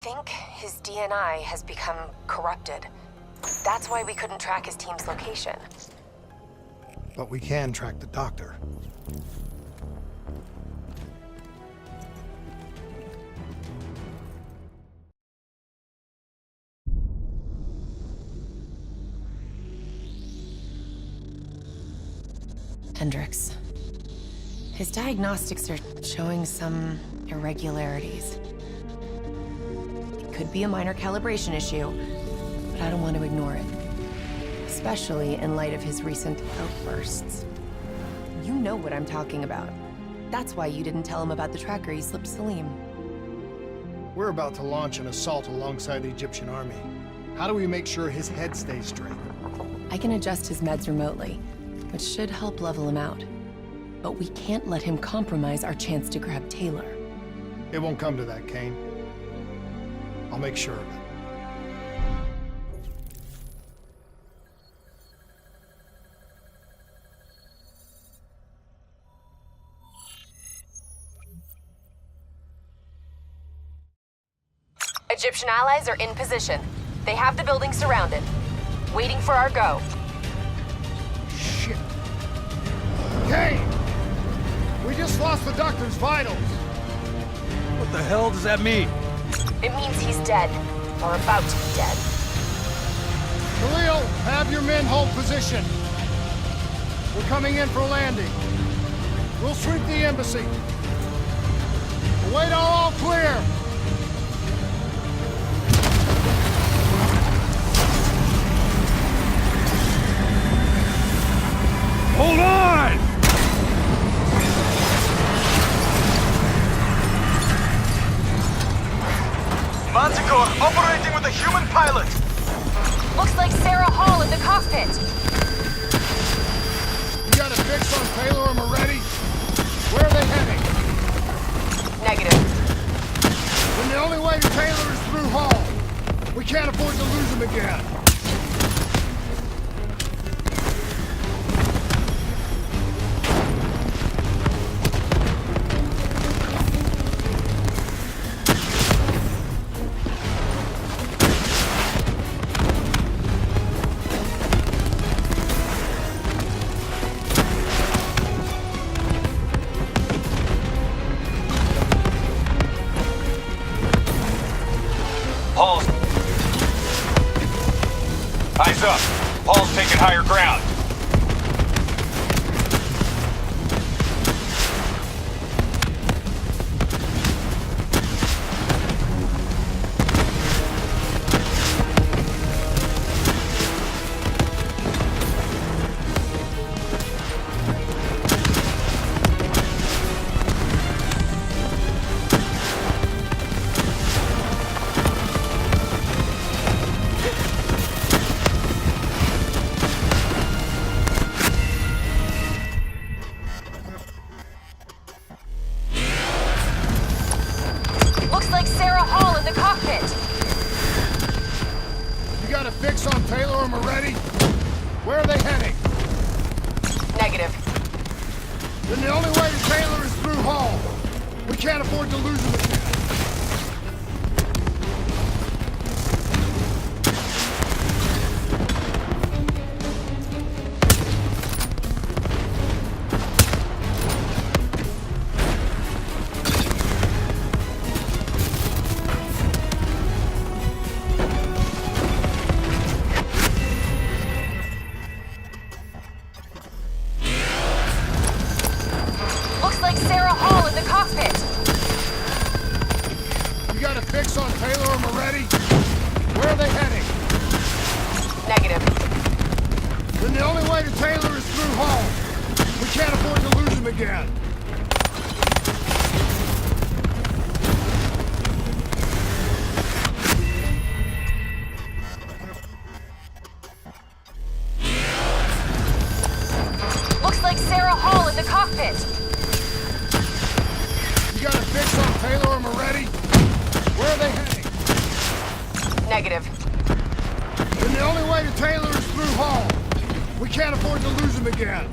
think his DNI has become corrupted. That's why we couldn't track his team's location. But we can track the doctor. Hendricks. His diagnostics are showing some irregularities. It could be a minor calibration issue, but I don't want to ignore it. Especially in light of his recent outbursts. You know what I'm talking about. That's why you didn't tell him about the tracker he slipped Salim. We're about to launch an assault alongside the Egyptian army. How do we make sure his head stays straight? I can adjust his meds remotely, which should help level him out. But we can't let him compromise our chance to grab Taylor. It won't come to that, Kane. I'll make sure of it. Egyptian allies are in position. They have the building surrounded, waiting for our go. Shit. Kane! We just lost the doctor's vitals. What the hell does that mean? It means he's dead, or about to be dead. Khalil, have your men hold position. We're coming in for landing. We'll sweep the embassy. Await all clear. Hold on! Manticore operating with a human pilot! Looks like Sarah Hall in the cockpit. You got a fix on Taylor and Moretti? Where are they heading? Negative. Then the only way to Taylor is through Hall. We can't afford to lose him again. Hall's... Eyes up! Hall's taking higher ground. Looks like Sarah Hall in the cockpit. You got a fix on Taylor and Moretti? Where are they heading? Negative. Then the only way to Taylor is through Hall. We can't afford to lose him again. Looks like Sarah Hall in the cockpit. You got a fix on Taylor and Moretti? Where are they heading? Negative. Then the only way to Taylor is through Hall. We can't afford to lose him again. Looks like Sarah Hall in the cockpit. You got a fix on Taylor and Moretti? Where are they heading? Negative. Then the only way to Taylor is through Hall. We can't afford to lose him again.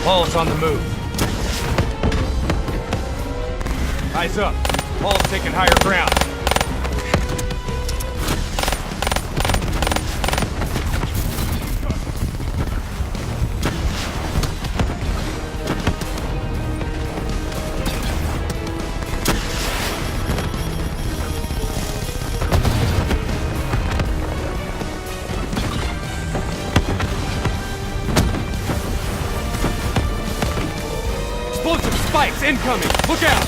Paul's on the move. Eyes up. Paul's taking higher ground. Explosive spikes incoming! Look out!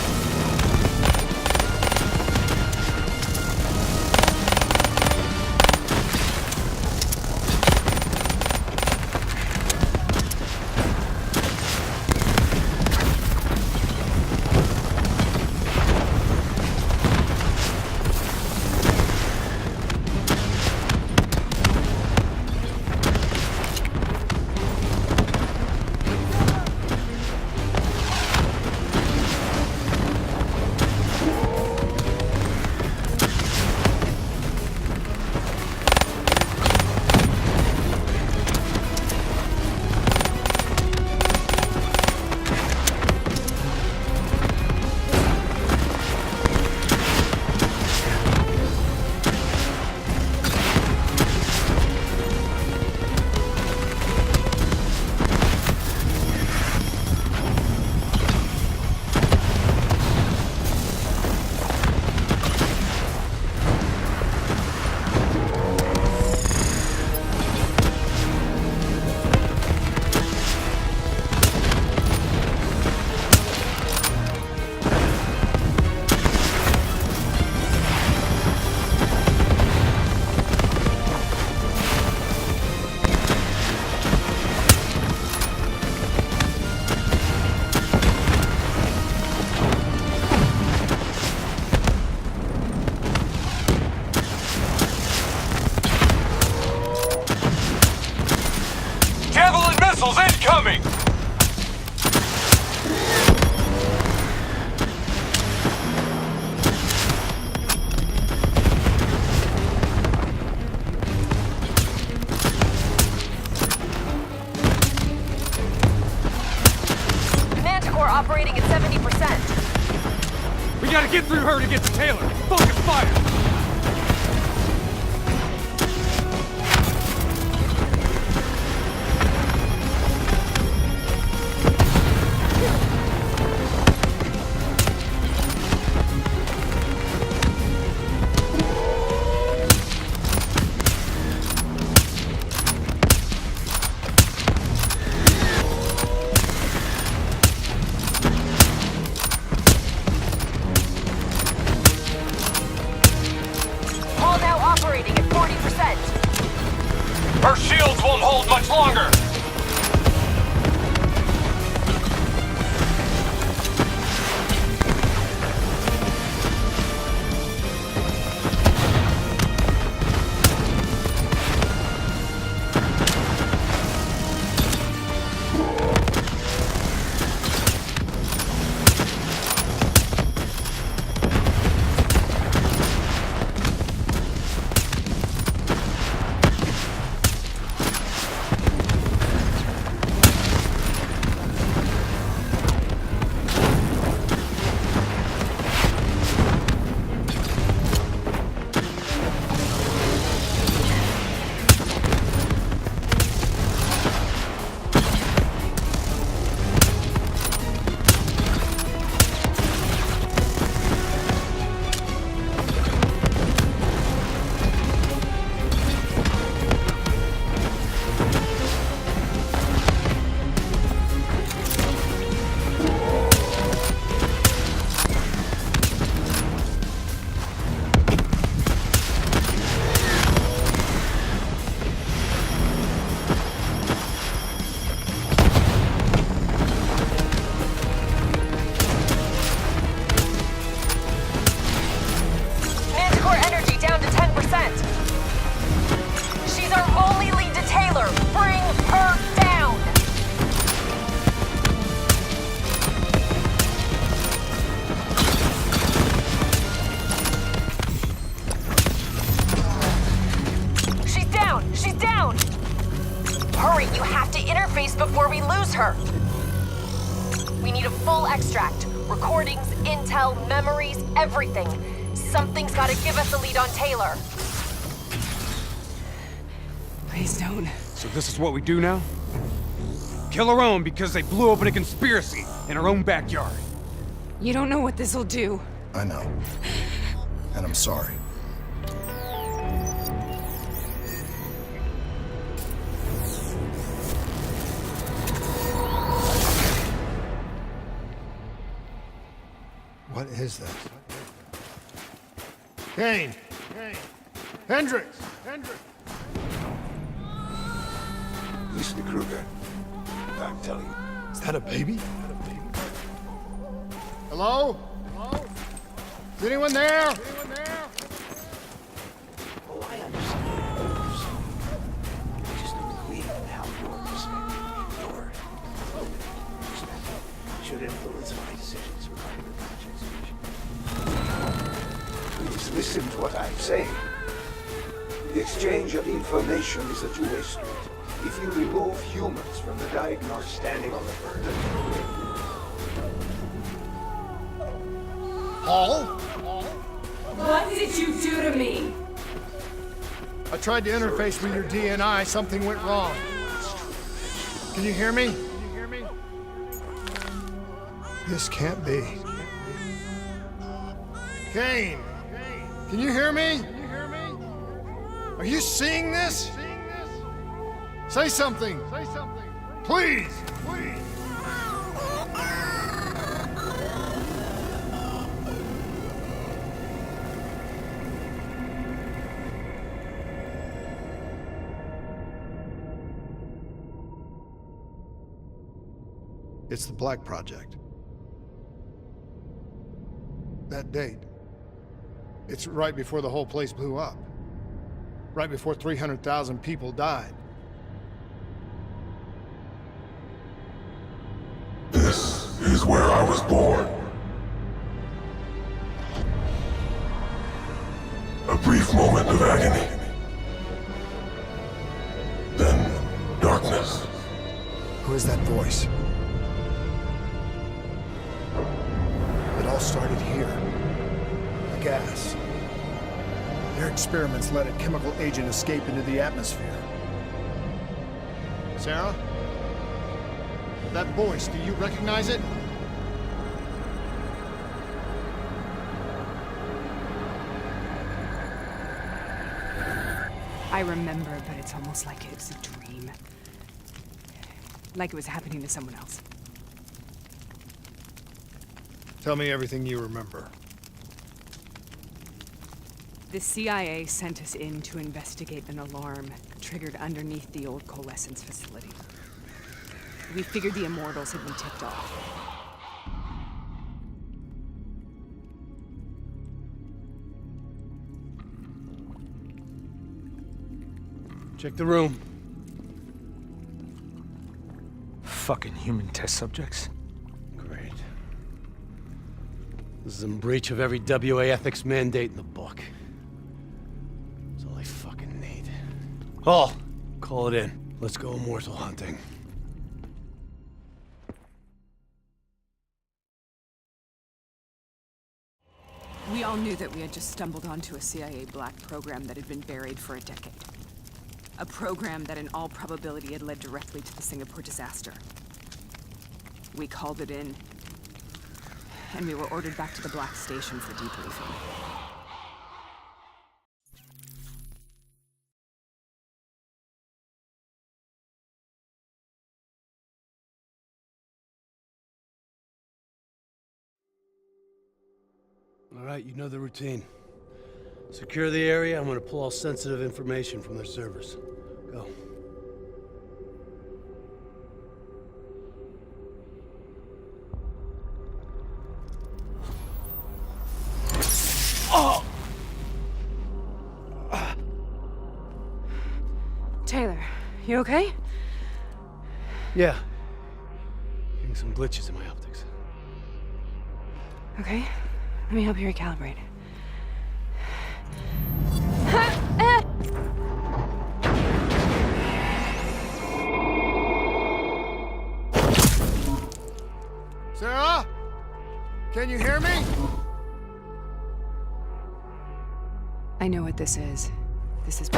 Javelin missiles incoming! Manticore operating at 70%. We gotta get through her to get to Taylor! Focus fire! All now operating at 40%. Her shields won't hold much longer! Manticore energy down to 10%. She's our only lead to Taylor. Bring her down. She's down. She's down. Hurry, you have to interface before we lose her. We need a full extract. Recordings, intel, memories, everything. Something's gotta give us a lead on Taylor. Please don't. So this is what we do now? Kill our own because they blew open a conspiracy in our own backyard. You don't know what this'll do. I know. And I'm sorry. What is this? Kane! Hendricks! Mr. Kruger, I'm telling you. Is that a baby? Hello? Is anyone there? Oh, I understand. I just need to leave and help your perspective. Your perspective should influence my decisions regarding the project's mission. Please listen to what I'm saying. The exchange of information is a two-way street. If you remove humans from the diagnosed standing on the burden. Paul? What did you do to me? I tried to interface with your DNI. Something went wrong. Can you hear me? This can't be. Kane! Can you hear me? Are you seeing this? Say something! Please! It's the Black Project. That date. It's right before the whole place blew up. Right before 300,000 people died. This is where I was born. A brief moment of agony. Then darkness. Who is that voice? It all started here. The gas. Their experiments let a chemical agent escape into the atmosphere. Sarah? That voice, do you recognize it? I remember, but it's almost like it's a dream. Like it was happening to someone else. Tell me everything you remember. The CIA sent us in to investigate an alarm triggered underneath the old coalescence facility. We figured the Immortals had been tipped off. Check the room. Fucking human test subjects. Great. This is in breach of every WA ethics mandate in the book. That's all I fucking need. Hall, call it in. Let's go immortal hunting. We all knew that we had just stumbled onto a CIA Black program that had been buried for a decade. A program that in all probability had led directly to the Singapore disaster. We called it in, and we were ordered back to the Black Station for debriefing. All right, you know the routine. Secure the area. I'm gonna pull all sensitive information from their servers. Go. Taylor, you okay? Yeah. Getting some glitches in my optics. Okay, let me help you recalibrate. Sarah? Can you hear me? I know what this is. This is...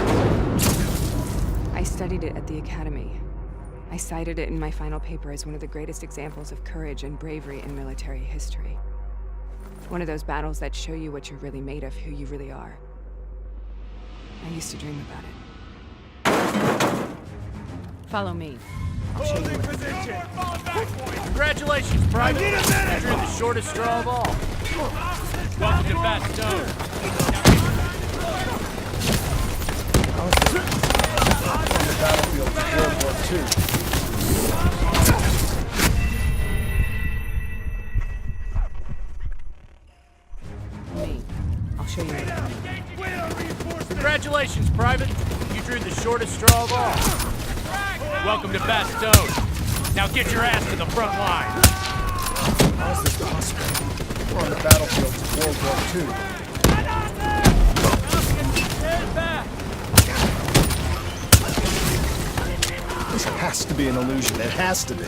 I studied it at the Academy. I cited it in my final paper as one of the greatest examples of courage and bravery in military history. One of those battles that show you what you're really made of, who you really are. I used to dream about it. Follow me. I'll show you what. Congratulations, Private! You drew the shortest straw of all. Welcome to Bastogne. On the battlefield of World War II. Me. I'll show you what. Congratulations, Private! You drew the shortest straw of all. Welcome to Bastogne. Now get your ass to the front line. How is this possible? We're on the battlefield of World War II. This has to be an illusion. It has to be.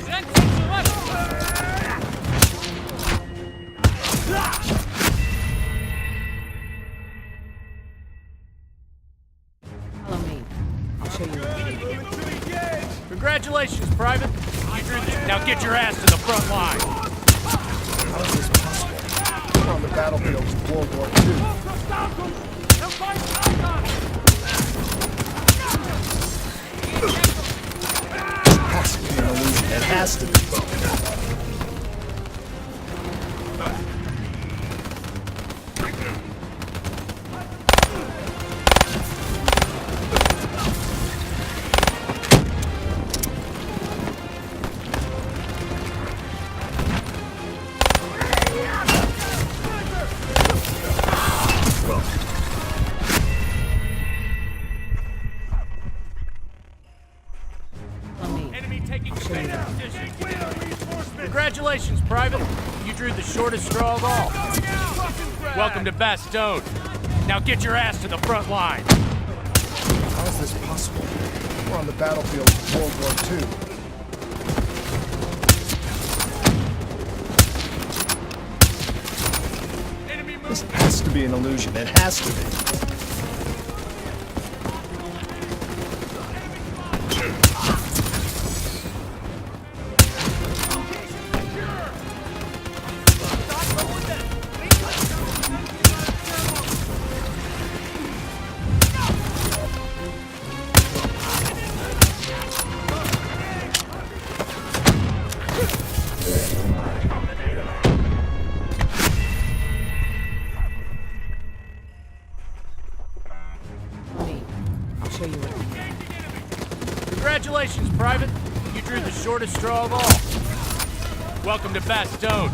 Follow me. I'll show you what. Congratulations, Private! You drew the... Now get your ass to the front line. How is this possible? We're on the battlefield of World War II. Has to be an illusion. It has to be. Follow me. Enemy taking defensive position. Congratulations, Private! You drew the shortest straw of all. Welcome to Bastogne. Now get your ass to the front line. How is this possible? We're on the battlefield of World War II. This has to be an illusion. It has to be. Me. I'll show you what. Congratulations, Private! You drew the shortest straw of all. Welcome to Bastogne.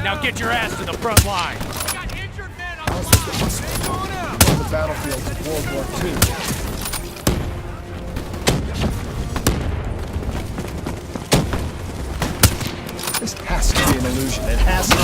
Now get your ass to the front line. How is this possible? We're on the battlefield of World War II. This has to be an illusion. It has to be.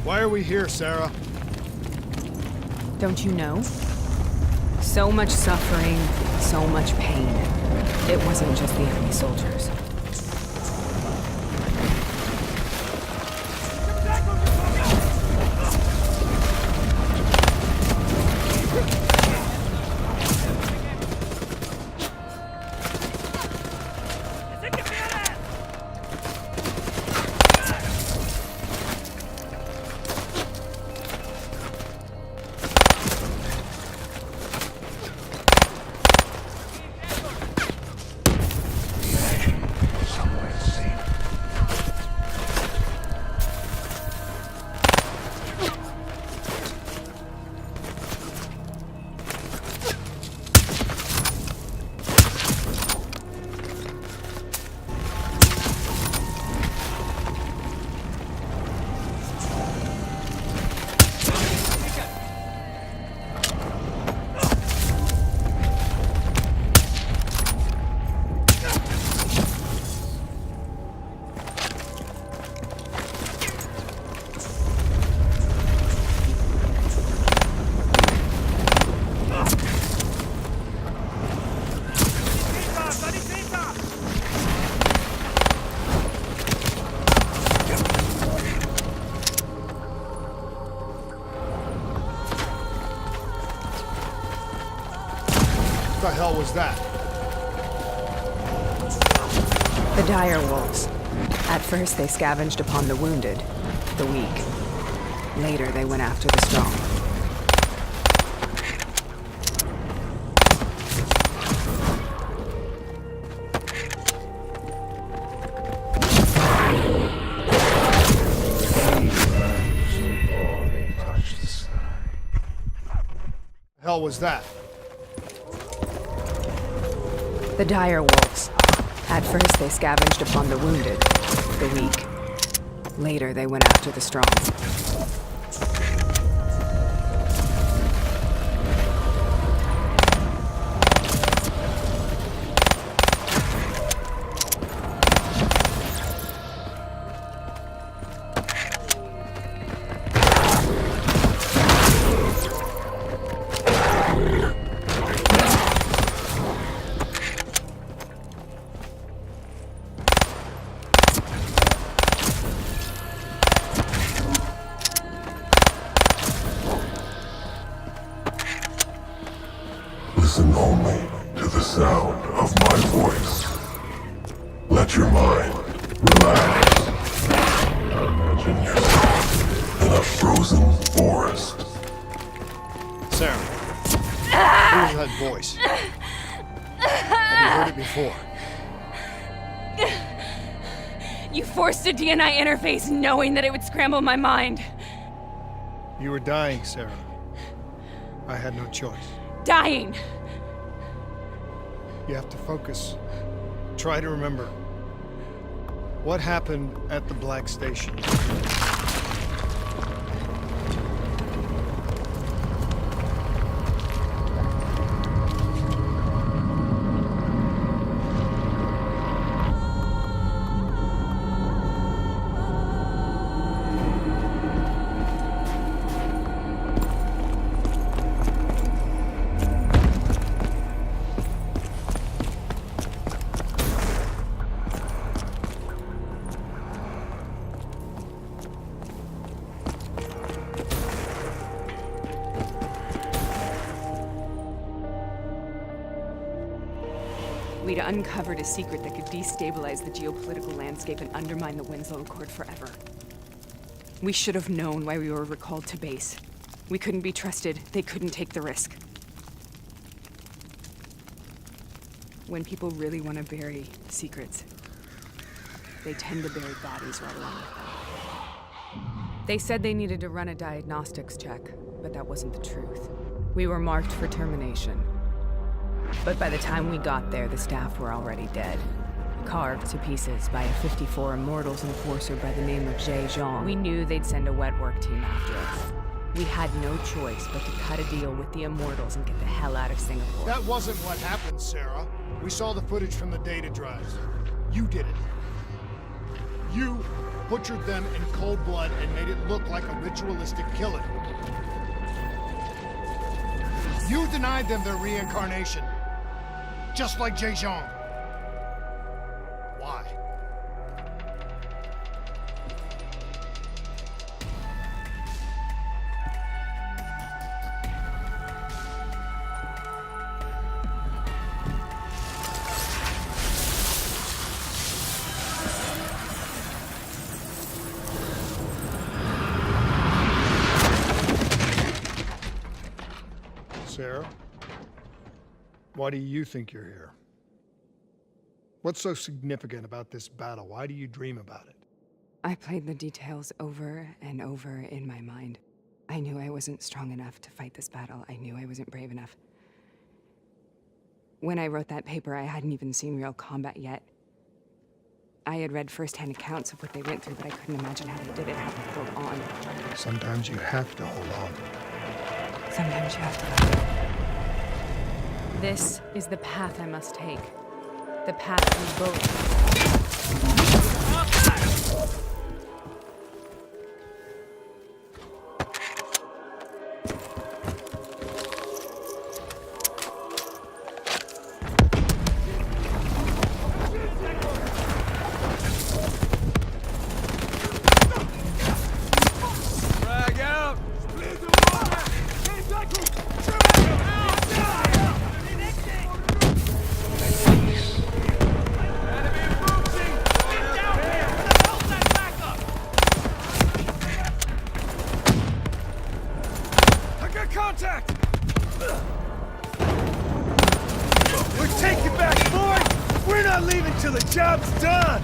Why are we here, Sarah? Don't you know? So much suffering, so much pain. It wasn't just the enemy soldiers. What the hell was that? The dire wolves. At first, they scavenged upon the wounded, the weak. Later, they went after the strong. The hell was that? The dire wolves. At first, they scavenged upon the wounded, the weak. Later, they went after the strong. Listen only to the sound of my voice. Let your mind relax. Imagine yourself in a frozen forest. Sarah, who was that voice? Have you heard it before? You forced a DNI interface knowing that it would scramble my mind. You were dying, Sarah. I had no choice. Dying. You have to focus. Try to remember. What happened at the Black Station? We'd uncovered a secret that could destabilize the geopolitical landscape and undermine the Winslow Accord forever. We should have known why we were recalled to base. We couldn't be trusted. They couldn't take the risk. When people really want to bury secrets, they tend to bury bodies right along with them. They said they needed to run a diagnostics check, but that wasn't the truth. We were marked for termination. But by the time we got there, the staff were already dead. Carved to pieces by a 54 Immortals enforcer by the name of Jay Zhang. We knew they'd send a wet work team after us. We had no choice but to cut a deal with the Immortals and get the hell out of Singapore. That wasn't what happened, Sarah. We saw the footage from the data drives. You did it. You butchered them in cold blood and made it look like a ritualistic killing. You denied them their reincarnation, just like Jay Zhang. Why? Sarah, why do you think you're here? What's so significant about this battle? Why do you dream about it? I played the details over and over in my mind. I knew I wasn't strong enough to fight this battle. I knew I wasn't brave enough. When I wrote that paper, I hadn't even seen real combat yet. I had read first-hand accounts of what they went through, but I couldn't imagine how they did it, how they held on. Sometimes you have to hold on. Sometimes you have to let go. This is the path I must take. The path we both. Contact! We're taking back, boys! We're not leaving till the job's done!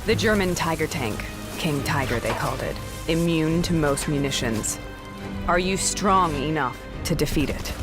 The German Tiger tank. King Tiger, they called it. Immune to most munitions. Are you strong enough to defeat it?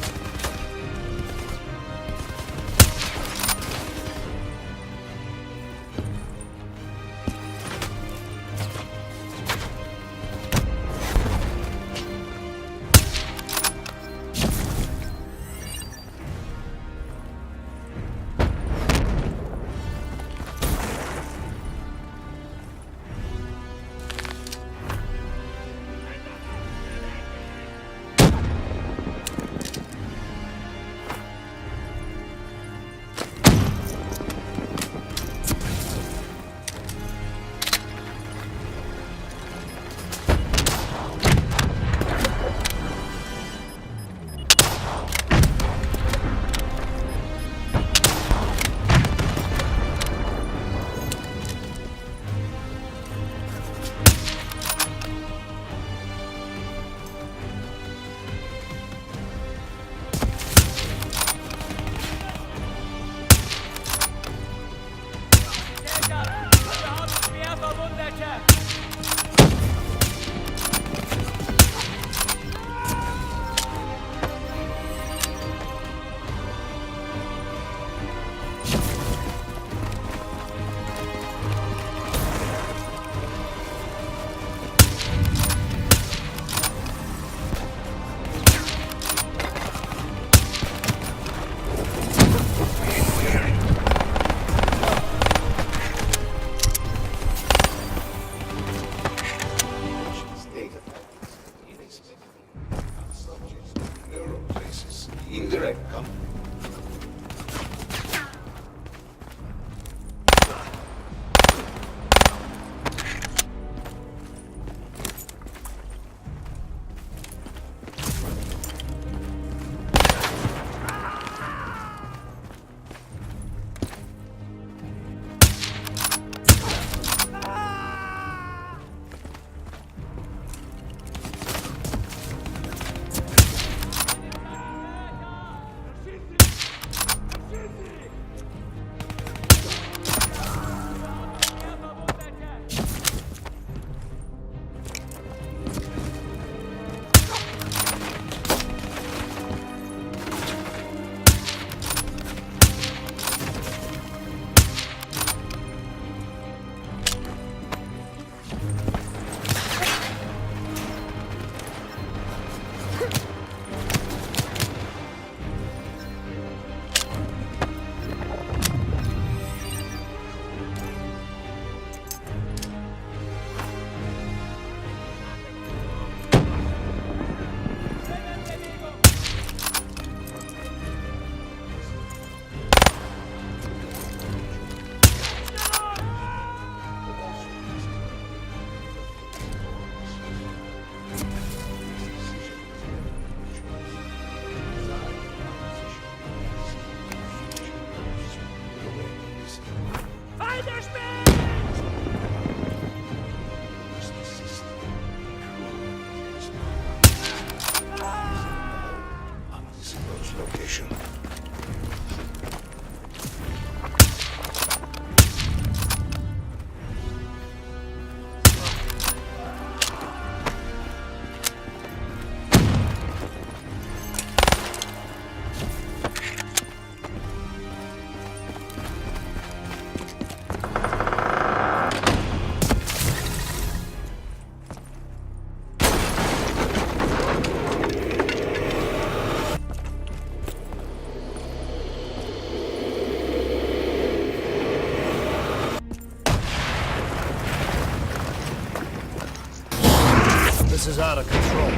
This is out of control.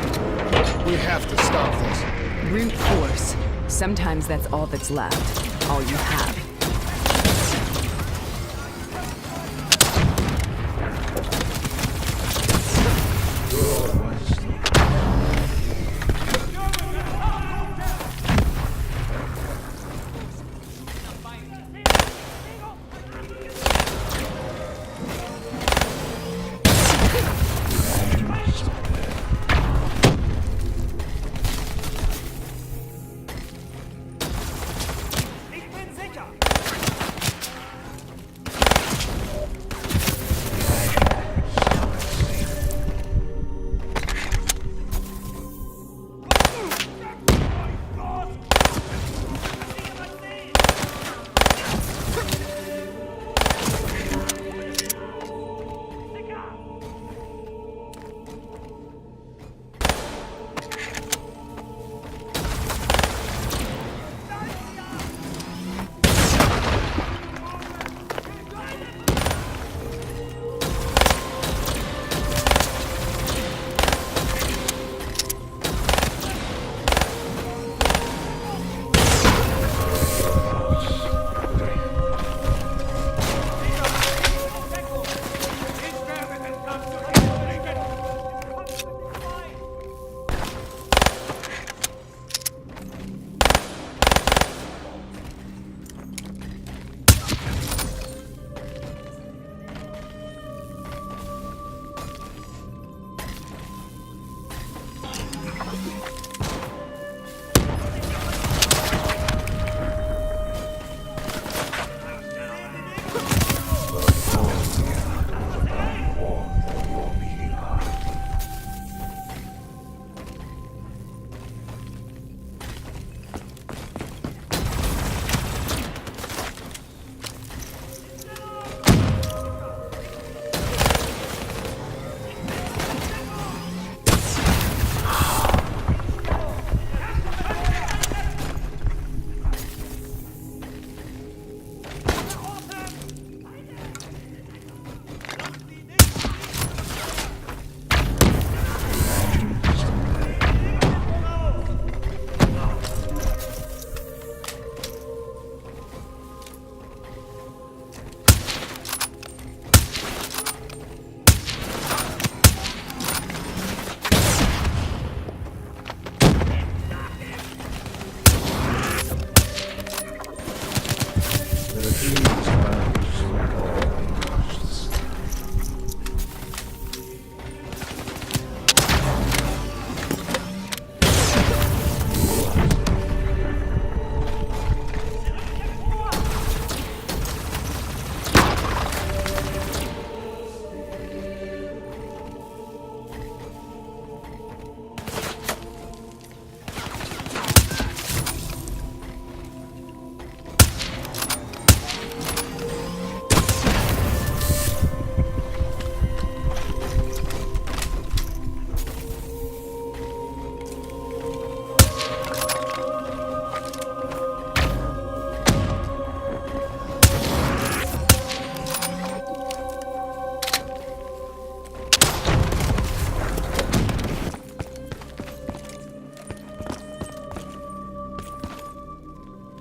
We have to stop this. Brute force. Sometimes that's all that's left. All you have. Ich bin sicher!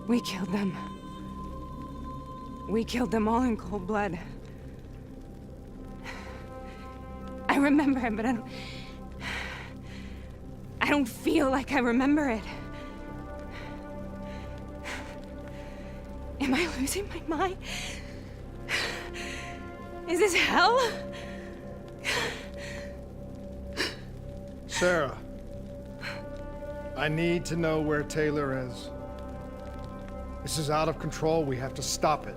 We killed them. We killed them all in cold blood. I remember it, but I don't feel like I remember it. Am I losing my mind? Is this hell? Sarah, I need to know where Taylor is. This is out of control. We have to stop it.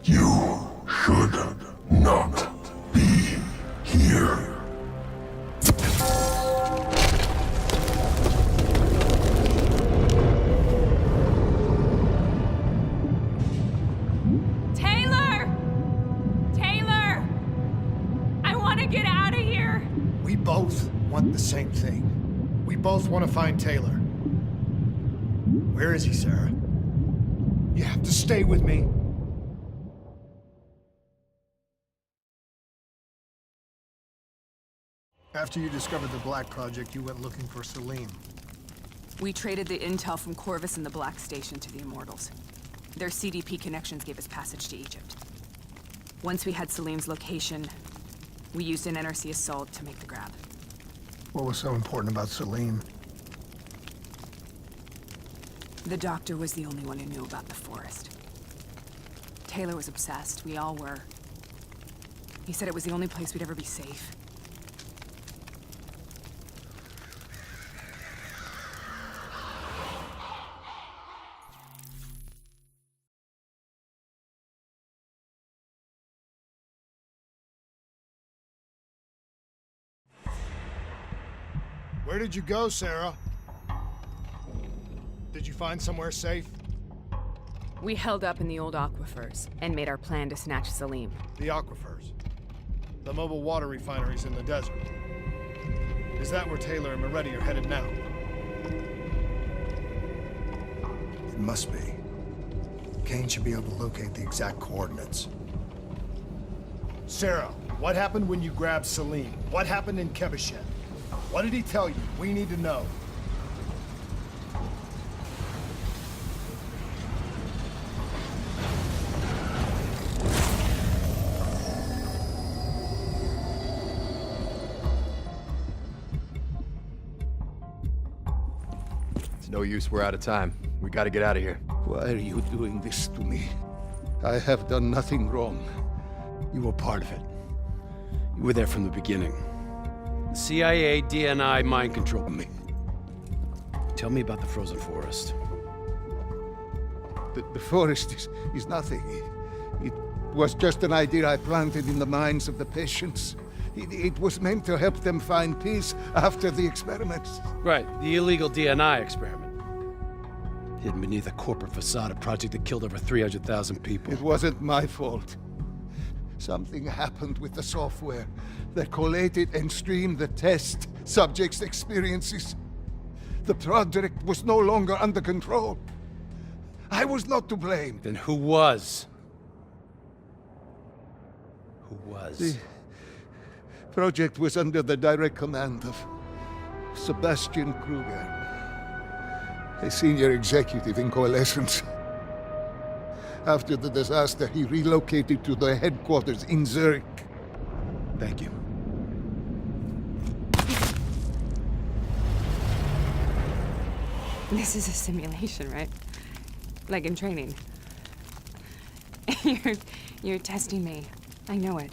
You should not be here. Taylor! Taylor! I want to get out of here! We both want the same thing. We both want to find Taylor. Where is he, Sarah? You have to stay with me. After you discovered the Black Project, you went looking for Salim. We traded the intel from Corvus and the Black Station to the Immortals. Their CDP connections gave us passage to Egypt. Once we had Salim's location, we used an NRC assault to make the grab. What was so important about Salim? The doctor was the only one who knew about the forest. Taylor was obsessed. We all were. He said it was the only place we'd ever be safe. Where did you go, Sarah? Did you find somewhere safe? We held up in the old aquifers and made our plan to snatch Salim. The aquifers. The mobile water refineries in the desert. Is that where Taylor and Moretti are headed now? It must be. Kane should be able to locate the exact coordinates. Sarah, what happened when you grabbed Salim? What happened in Kevashet? What did he tell you? We need to know. It's no use, we're out of time. We gotta get out of here. Why are you doing this to me? I have done nothing wrong. You were part of it. You were there from the beginning. The CIA, DNI, mind control me. Tell me about the frozen forest. The forest is nothing. It was just an idea I planted in the minds of the patients. It was meant to help them find peace after the experiments. Right, the illegal DNI experiment. Hidden beneath a corporate facade, a project that killed over 300,000 people. It wasn't my fault. Something happened with the software that collated and streamed the test subjects' experiences. The project was no longer under control. I was not to blame. Then who was? Who was? The project was under the direct command of Sebastian Kruger, a senior executive in Coalescence. After the disaster, he relocated to the headquarters in Zurich. Thank you. This is a simulation, right? Like in training. You're testing me. I know it.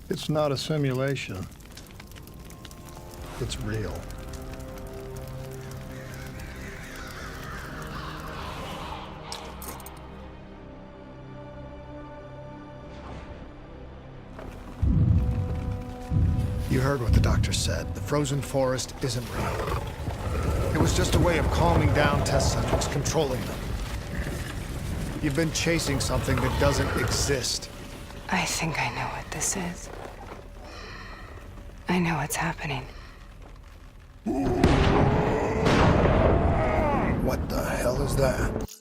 It's not a simulation. It's real. You heard what the doctor said. The frozen forest isn't real. It was just a way of calming down test subjects, controlling them. You've been chasing something that doesn't exist. I think I know what this is. I know what's happening. What the hell is that?